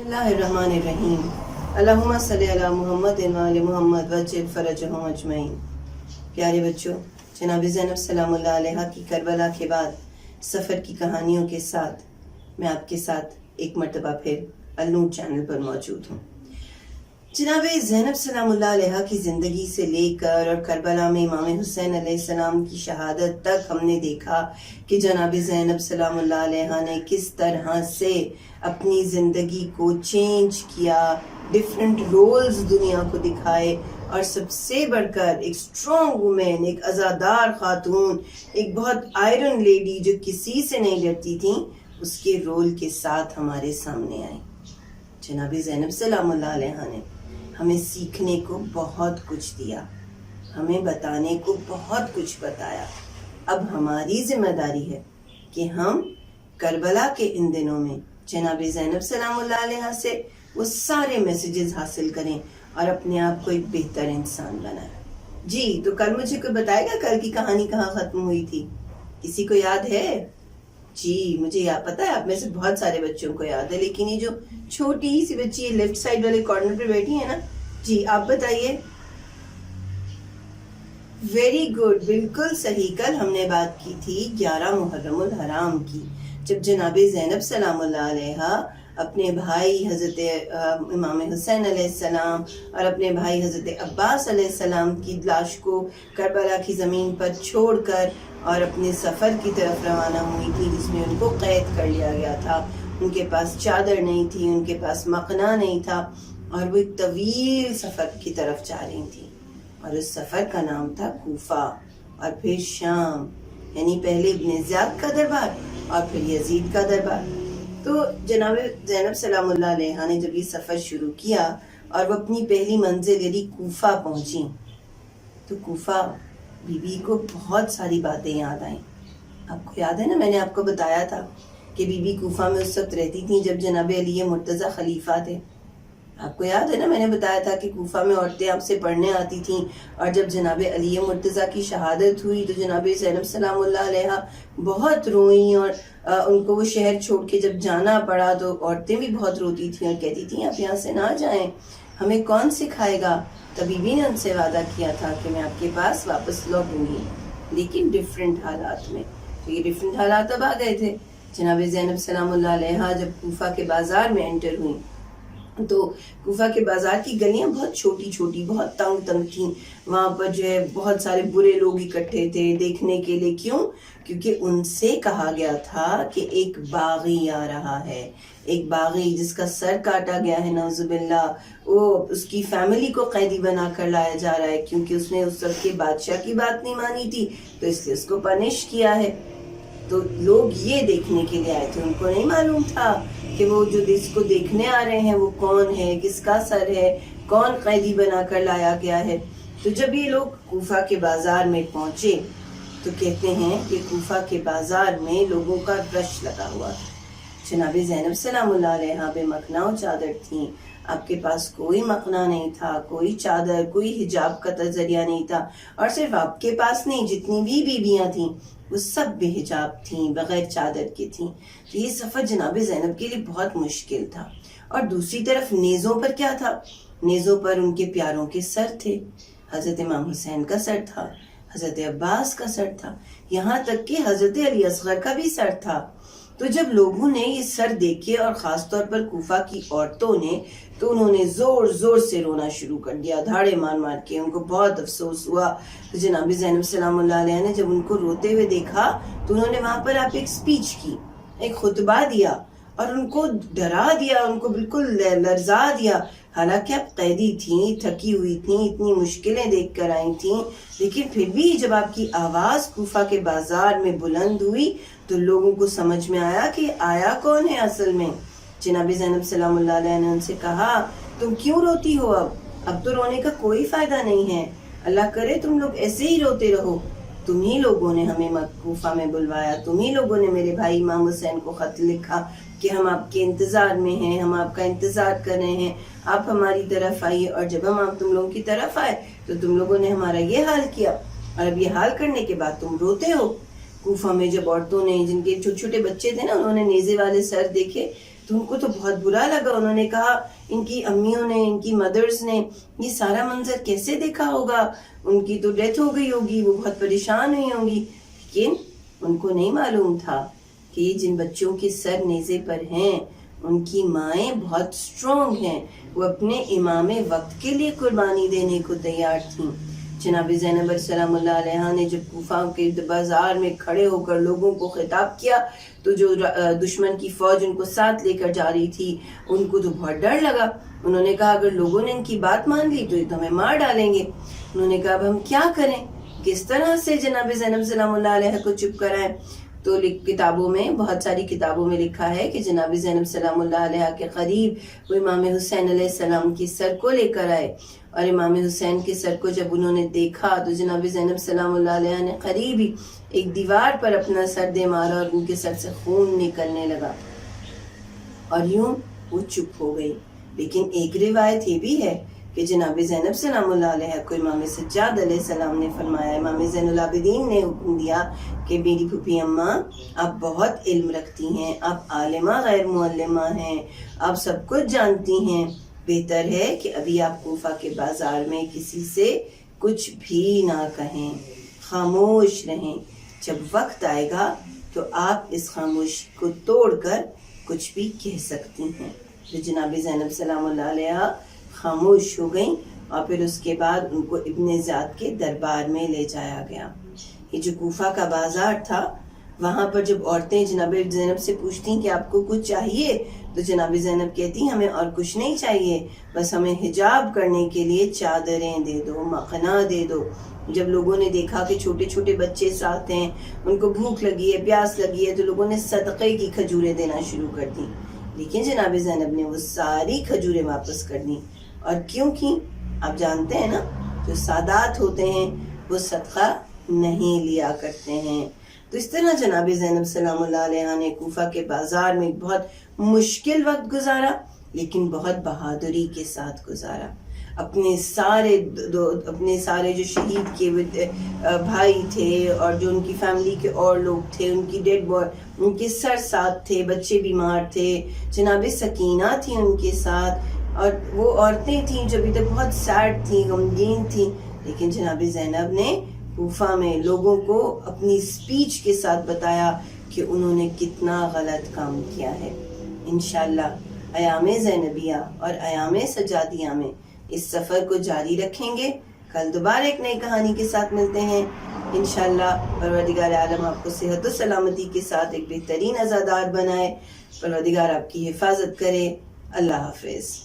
बिस्मिल्लाहिर्रहमानिर्रहीम अल्लाहुम्मा सल्ली अला मुहम्मद व आले मुहम्मद वज्जिल फरजहुम अजमईन। प्यारे बच्चों, जनाब ज़ैनब सलामुल्लाह अलैहा की करबला के बाद सफ़र की कहानियों के साथ मैं आपके साथ एक मरतबा फिर अलनूर चैनल पर मौजूद हूँ। जनाब ज़ैनब सलामुल्लाह अलैहा की ज़िंदगी से लेकर और करबला में इमाम हुसैन अलैहिस्सलाम की शहादत तक हमने देखा कि जनाब ज़ैनब सलामुल्लाह अलैहा ने किस तरह से अपनी ज़िंदगी को चेंज किया, डिफरेंट रोल्स दुनिया को दिखाए, और सबसे बढ़कर एक स्ट्रॉन्ग वुमेन, एक अज़ादार खातून, एक बहुत आयरन लेडी जो किसी से नहीं डरती थी, उसके रोल के साथ हमारे सामने आई। जनाब ज़ैनब सलामुल्लाह अलैहा ने हमें सीखने को बहुत कुछ दिया, हमें बताने को बहुत कुछ बताया। अब हमारी जिम्मेदारी है कि हम करबला के इन दिनों में जनाब ज़ैनब सलामुल्लाह अलैहा से वो सारे मैसेजेस हासिल करें और अपने आप को एक बेहतर इंसान बनाएं। जी, तो कल मुझे कोई बताएगा कल की कहानी कहाँ ख़त्म हुई थी? किसी को याद है? जी, मुझे याद पता है, आप में से बहुत सारे बच्चों को याद है, लेकिन ये जो छोटी सी बच्ची लेफ्ट साइड वाले कॉर्नर पे बैठी है ना, जी आप बताइए। वेरी गुड, बिल्कुल सही। कल हमने बात की थी 11 मुहर्रमुल हराम की, जब जनाब ज़ैनब सलामुल्लाह अलैहा अपने भाई हज़रत इमाम हुसैन अलैहिस्सलाम और अपने भाई हज़रत अब्बास अलैहिस्सलाम की लाश को करबला की ज़मीन पर छोड़कर और अपने सफ़र की तरफ रवाना हुई थी, जिसमें उनको कैद कर लिया गया था। उनके पास चादर नहीं थी, उनके पास मकना नहीं था, और वो एक तवील सफ़र की तरफ जा रही थी, और उस सफ़र का नाम था कूफा और फिर शाम, यानी पहले इब्न ज़ियाद का दरबार और फिर यजीद का दरबार। तो जनाब ज़ैनब सलामुल्लाह अलैहा ने जब ये सफ़र शुरू किया और वो अपनी पहली मंजिल यानी कूफा पहुंची, तो कूफा बीबी को बहुत सारी बातें याद आईं। आपको याद है ना, मैंने आपको बताया था कि बीबी कूफा में उस वक्त रहती थी जब जनाब अली मुर्तज़ा खलीफा थे। आपको याद है ना, मैंने बताया था कि कूफा में औरतें आपसे पढ़ने आती थीं, और जब जनाब अली मुर्तज़ा की शहादत हुई तो जनाब ज़ैनब सलामुल्लाह अलैहा बहुत रोईं, और उनको वो शहर छोड़ के जब जाना पड़ा तो औरतें भी बहुत रोती थीं और कहती थीं आप यहाँ से ना जाएं, हमें कौन सिखाएगा। तब बीबी ने उनसे वादा किया था कि मैं आपके पास वापस लौटूंगी, लेकिन डिफरेंट हालात में। तो ये डिफरेंट हालात अब आ गए थे। जनाब ज़ैनब सलामुल्लाह अलैहा जब कूफा के बाज़ार में एंटर हुई तो कूफा के बाजार की गलियां बहुत छोटी छोटी, बहुत तंग तंग थीं। वहाँ पर जो है बहुत सारे बुरे लोग इकट्ठे थे देखने के लिए। क्यों? क्योंकि उनसे कहा गया था कि एक बागी आ रहा है, एक बागी जिसका सर काटा गया है नौजुबिल्लाह, वो उसकी फैमिली को कैदी बना कर लाया जा रहा है, क्योंकि उसने उस वक्त के बादशाह की बात नहीं मानी थी, तो इसलिए उसको पनिश किया है। तो लोग ये देखने के लिए आए थे, उनको नहीं मालूम था कि वो जो जिसको देखने आ रहे हैं वो कौन है, किसका सर है, कौन कैदी बना कर लाया गया है। तो जब ये लोग कूफा के बाजार में पहुंचे तो कहते हैं कि कूफा के बाजार में लोगों का रश लगा हुआ था। जनाब ज़ैनब सलामुल्लाह अलैहा बेमखना चादर थी, आपके पास कोई मखना नहीं था, कोई चादर, कोई हिजाब का जरिया नहीं था, और सिर्फ आपके पास नहीं, जितनी भी बीबियां थीं वो सब बेहिजाब थीं, बगैर चादर के थीं। तो ये सफ़र जनाब ज़ैनब के लिए बहुत मुश्किल था। और दूसरी तरफ नेज़ों पर क्या था? नेज़ों पर उनके प्यारों के सर थे। हज़रत इमाम हुसैन का सर था, हज़रत अब्बास का सर था, यहाँ तक कि हज़रत अली असगर का भी सर था। तो जब लोगों ने ये सर देखे, और ख़ास तौर पर कूफा की औरतों ने, तो उन्होंने ज़ोर ज़ोर से रोना शुरू कर दिया, धाड़े मार मार के। उनको बहुत अफसोस हुआ। तो जनाब ज़ैनब सलामुल्लाह अलैहा ने जब उनको रोते हुए देखा तो उन्होंने वहाँ पर आप एक स्पीच की, एक खुतबा दिया, और उनको डरा दिया, उनको बिल्कुल लर्जा दिया। हालांकि आप कैदी थीं, थकी हुई थीं, इतनी मुश्किलें देख कर आई थीं, लेकिन फिर भी जब आपकी आवाज़ कूफा के बाजार में बुलंद हुई तो लोगों को समझ में आया कि आया कौन है असल में। जनाब ज़ैनब सलामुल्लाह अलैहा ने उनसे कहा तुम क्यों रोती हो? अब तो रोने का कोई फ़ायदा नहीं है, अल्लाह करे तुम लोग ऐसे ही रोते रहो। तुम ही लोगों ने हमें कूफा में बुलवाया, तुम ही लोगों ने मेरे भाई इमाम हुसैन को खत लिखा कि हम आपके इंतज़ार में हैं, हम आपका इंतज़ार कर रहे हैं, आप हमारी तरफ आइए। और जब हम आप तुम लोगों की तरफ आए तो तुम लोगों ने हमारा ये हाल किया, और अब ये हाल करने के बाद तुम रोते हो। कूफा में जब औरतों ने, जिनके छोटे छोटे बच्चे थे ना, उन्होंने नेज़े वाले सर देखे تو ان کو تو بہت برا لگا. انہوں نے کہا ان کی امیوں نے، ان کی مدرز نے یہ سارا منظر کیسے دیکھا ہوگا، ان کی تو ڈیتھ ہو گئی ہوگی، وہ بہت پریشان ہوئی ہوں گی. لیکن ان کو نہیں معلوم تھا کہ یہ جن بچوں کے سر نیزے پر ہیں ان کی مائیں بہت سٹرونگ ہیں، وہ اپنے امام وقت کے لیے قربانی دینے کو تیار تھیں. جناب زینب سلام اللہ علیہ نے جب کوفہ کے بازار میں کھڑے ہو کر لوگوں کو خطاب کیا تو جو دشمن کی فوج ان کو ساتھ لے کر جا رہی تھی ان کو تو بہت ڈر لگا. انہوں نے کہا اگر لوگوں نے ان کی بات مان لی تو یہ تو ہمیں مار ڈالیں گے. انہوں نے کہا اب ہم کیا کریں، کس طرح سے جناب زینب سلام اللہ علیہ کو چپ کرائیں. تو کتابوں میں، بہت ساری کتابوں میں لکھا ہے کہ جناب زینب سلام اللہ علیہ کے قریب وہ امام حسین علیہ السلام کی سر کو لے کر آئے، اور امام حسین کے سر کو جب انہوں نے دیکھا تو جناب زینب سلام اللہ علیہ نے قریب ہی ایک دیوار پر اپنا سر دے مارا اور ان کے سر سے خون نکلنے لگا، اور یوں وہ چپ ہو گئی. لیکن ایک روایت یہ بھی ہے کہ جناب زینب سلام اللہ علیہ کو امام سجاد علیہ السلام نے فرمایا، امام زین العابدین نے حکم دیا کہ میری پھوپھی اماں آپ بہت علم رکھتی ہیں، آپ عالمہ غیر معلمہ ہیں، آپ سب کچھ جانتی ہیں، بہتر ہے کہ ابھی آپ کوفہ کے بازار میں کسی سے کچھ بھی نہ کہیں، خاموش رہیں. جب وقت آئے گا تو آپ اس خاموشی کو توڑ کر کچھ بھی کہہ سکتی ہیں. تو جناب زینب سلام اللہ علیہ خاموش ہو گئیں، اور پھر اس کے بعد ان کو ابن زیاد کے دربار میں لے جایا گیا. یہ جو کوفہ کا بازار تھا وہاں پر جب عورتیں جناب زینب سے پوچھتی کہ آپ کو کچھ چاہیے تو جناب زینب کہتی ہمیں اور کچھ نہیں چاہیے، بس ہمیں حجاب کرنے کے لیے چادریں دے دو، مخنا دے دو. جب لوگوں نے دیکھا کہ چھوٹے چھوٹے بچے ساتھ ہیں، ان کو بھوک لگی ہے، پیاس لگی ہے، تو لوگوں نے صدقے کی کھجوریں دینا شروع کر دی. لیکن جناب زینب نے وہ ساری کھجوریں واپس کر دیں. اور کیوں کی؟ آپ جانتے ہیں نا، جو سادات ہوتے ہیں وہ صدقہ نہیں لیا کرتے ہیں. تو اس طرح جناب زینب سلام اللہ علیہ نے کوفہ کے بازار میں بہت مشکل وقت گزارا، لیکن بہت بہادری کے ساتھ گزارا. اپنے سارے جو شہید کے بھائی تھے اور جو ان کی فیملی کے اور لوگ تھے، ان کی ڈیڈ باڈی، ان کے سر ساتھ تھے، بچے بیمار تھے، جناب سکینہ تھی ان کے ساتھ، اور وہ عورتیں تھیں جو ابھی تک بہت سیڈ تھیں، غمگین تھیں. لیکن جناب زینب نے کوفہ میں لوگوں کو اپنی سپیچ کے ساتھ بتایا کہ انہوں نے کتنا غلط کام کیا ہے. انشاءاللہ ایام زینبیہ اور ایام سجادیہ میں اس سفر کو جاری رکھیں گے. کل دوبارہ ایک نئی کہانی کے ساتھ ملتے ہیں انشاءاللہ. پروردگار عالم آپ کو صحت و سلامتی کے ساتھ ایک بہترین عزادار بنائے، پروردگار آپ کی حفاظت کرے. اللہ حافظ.